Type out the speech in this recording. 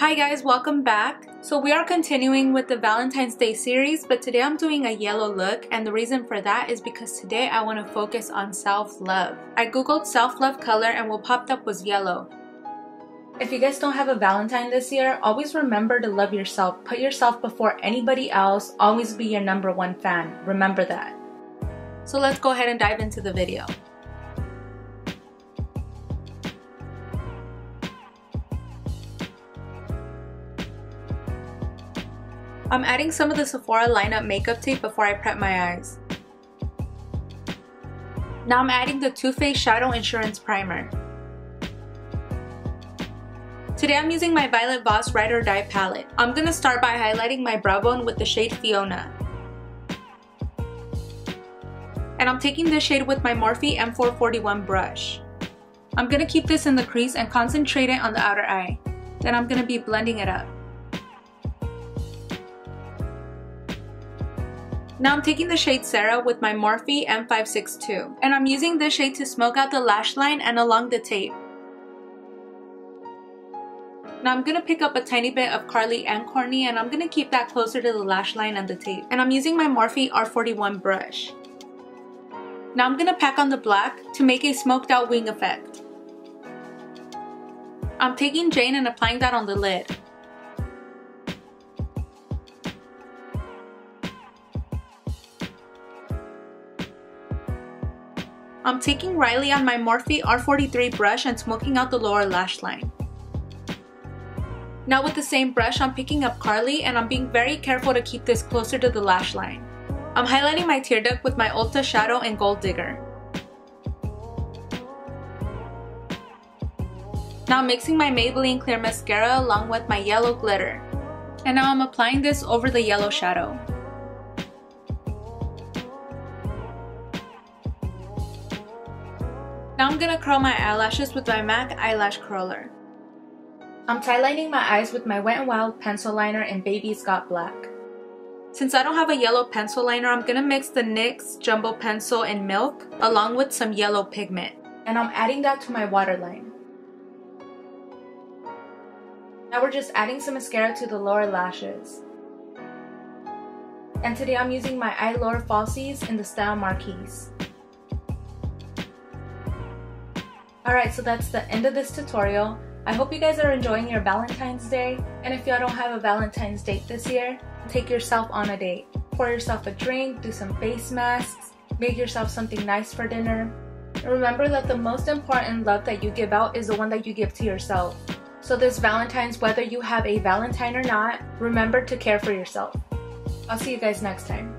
Hi guys, welcome back. So we are continuing with the Valentine's Day series, but today I'm doing a yellow look, and the reason for that is because today I want to focus on self-love. I googled self-love color and what popped up was yellow. If you guys don't have a Valentine this year, always remember to love yourself. Put yourself before anybody else. Always be your #1 fan. Remember that. So let's go ahead and dive into the video. I'm adding some of the SEPHORA lineup makeup tape before I prep my eyes. Now I'm adding the Too Faced Shadow Insurance Primer. Today I'm using my Violet Voss Ride or Die palette. I'm gonna start by highlighting my brow bone with the shade Fiona. And I'm taking this shade with my MORPHE M441 brush. I'm gonna keep this in the crease and concentrate it on the outer eye. Then I'm gonna be blending it up. Now I'm taking the shade Sarah with my MORPHE M562. And I'm using this shade to smoke out the lash line and along the tape. Now I'm gonna pick up a tiny bit of Carly and Corny, and I'm gonna keep that closer to the lash line and the tape. And I'm using my MORPHE R41 brush. Now I'm gonna pack on the black to make a smoked out wing effect. I'm taking Jane and applying that on the lid. I'm taking Riley on my MORPHE R43 brush and smoking out the lower lash line. Now with the same brush, I'm picking up Carly, and I'm being very careful to keep this closer to the lash line. I'm highlighting my tear duct with my ULTA shadow and Gold Digger. Now I'm mixing my Maybelline Clear Mascara along with my yellow glitter. And now I'm applying this over the yellow shadow. Now I'm gonna curl my eyelashes with my MAC eyelash curler. I'm highlighting my eyes with my Wet n Wild pencil liner in Baby's Got Black. Since I don't have a yellow pencil liner, I'm gonna mix the NYX Jumbo Pencil in Milk along with some yellow pigment. And I'm adding that to my waterline. Now we're just adding some mascara to the lower lashes. And today I'm using my EYELURE falsies in the style Marquise. Alright, so that's the end of this tutorial. I hope you guys are enjoying your Valentine's Day. And if y'all don't have a Valentine's date this year, take yourself on a date. Pour yourself a drink, do some face masks, make yourself something nice for dinner. And remember that the most important love that you give out is the one that you give to yourself. So this Valentine's, whether you have a Valentine or not, remember to care for yourself. I'll see you guys next time.